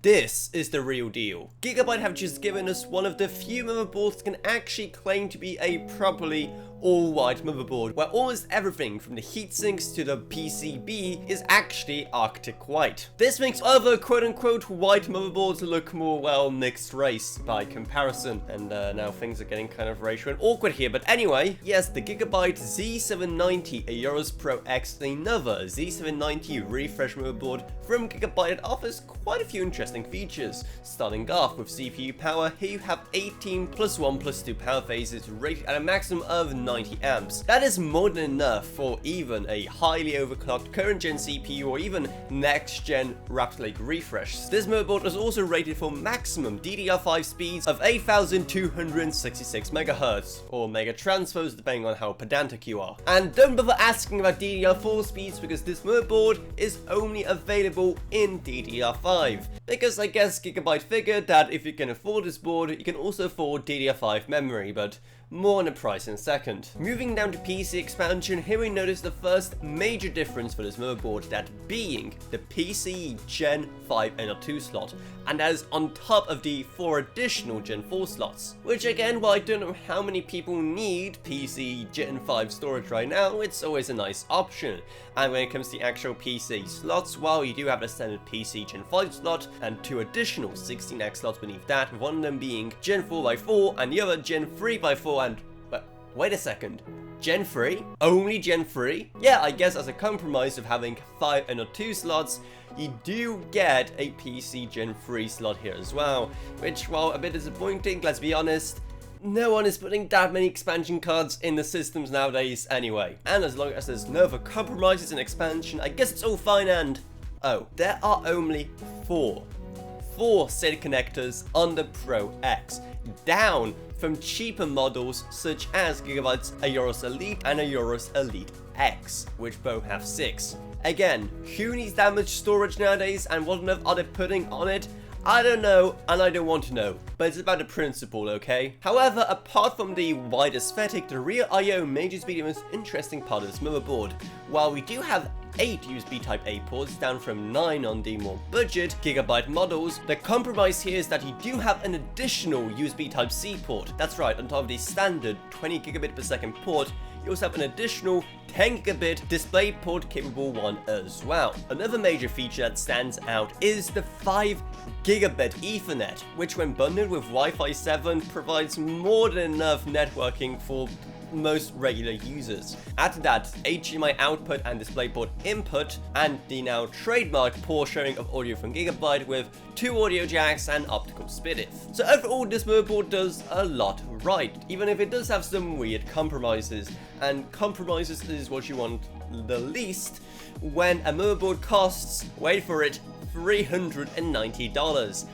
This is the real deal. Gigabyte have just given us one of the few motherboards that can actually claim to be a properly all-white motherboard, where almost everything from the heatsinks to the PCB is actually Arctic white. This makes other quote-unquote white motherboards look more, well, mixed race by comparison, and now things are getting kind of racial and awkward here. But anyway, yes, the Gigabyte Z790 Aorus Pro X, another Z790 refresh motherboard from Gigabyte. It offers quite a few interesting features. Starting off with CPU power, here you have 18 plus 1 plus 2 power phases rated at a maximum of 90 amps. That is more than enough for even a highly overclocked current gen CPU or even next gen Raptor Lake refresh. This motherboard is also rated for maximum DDR5 speeds of 8266 MHz or mega transfers depending on how pedantic you are. And don't bother asking about DDR4 speeds because this motherboard is only available in DDR5. Because I guess Gigabyte figured that if you can afford this board, you can also afford DDR5 memory, but more on the price in a second. Moving down to PC expansion, here we notice the first major difference for this motherboard, that being the PCIe Gen 5 NR2 slot, and that is on top of the 4 additional Gen 4 slots. Which again, while I don't know how many people need PCIe Gen 5 storage right now, it's always a nice option. And when it comes to the actual PCIe slots, while you do have a standard PCIe Gen 5 slot and 2 additional 16X slots beneath that, with one of them being Gen 4x4 and the other Gen 3x4 and... wait a second. Gen 3? Only Gen 3? Yeah, I guess as a compromise of having 5 NR2 slots, you do get a PC Gen 3 slot here as well, which, while a bit disappointing, let's be honest, no one is putting that many expansion cards in the systems nowadays anyway. And as long as there's no other compromises in expansion, I guess it's all fine. And oh, there are only four SATA connectors on the Pro X, down from cheaper models such as Gigabyte's Aorus Elite and Aorus Elite X, which both have 6. Again, who needs that much storage nowadays, and what on earth are they putting on it? I don't know, and I don't want to know, but it's about the principle, okay? However, apart from the wide aesthetic, the rear I/O may just be the most interesting part of this motherboard. While we do have 8 USB Type-A ports, down from 9 on the more budget Gigabyte models, the compromise here is that you do have an additional USB Type-C port. That's right, on top of the standard 20 gigabit per second port, you also have an additional 10 gigabit DisplayPort capable one as well. Another major feature that stands out is the 5 gigabit Ethernet, which when bundled with Wi-Fi 7 provides more than enough networking for most regular users. Add to that HDMI output and DisplayPort input, and the now trademarked port sharing of audio from Gigabyte with 2 audio jacks and optical SPDIF. So overall, this motherboard does a lot right, even if it does have some weird compromises, and compromises is what you want the least when a motherboard costs, wait for it, $390.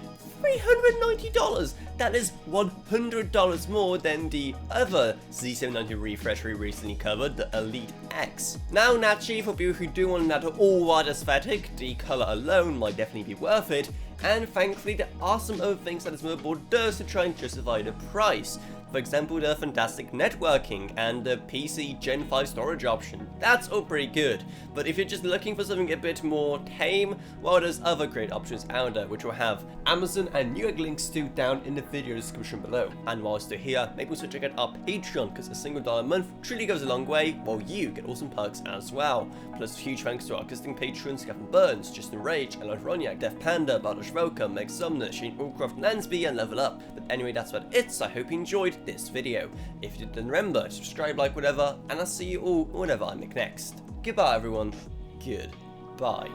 $390! That is $100 more than the other Z790 refresh we recently covered, the Elite X. Now naturally, for people who do want that all-white aesthetic, the colour alone might definitely be worth it, and thankfully there are some other things that this motherboard does to try and justify the price. For example, the fantastic networking and the PC Gen 5 storage option. That's all pretty good, but if you're just looking for something a bit more tame, well, there's other great options out there, which will have Amazon and Newegg links to down in the video description below. And whilst you're here, maybe also check out our Patreon, because a single $1 a month truly goes a long way, while you get awesome perks as well. Plus huge thanks to our existing patrons, Gavin Burns, Justin Rage, Ella Roniak, Def Panda, Bartosz Roka, Meg Sumner, Shane Allcroft, Lansby, and Level Up. But anyway, that's about it, so I hope you enjoyed this video. If you did, then remember to subscribe, like, whatever, and I'll see you all whenever I make next. Goodbye everyone. Goodbye.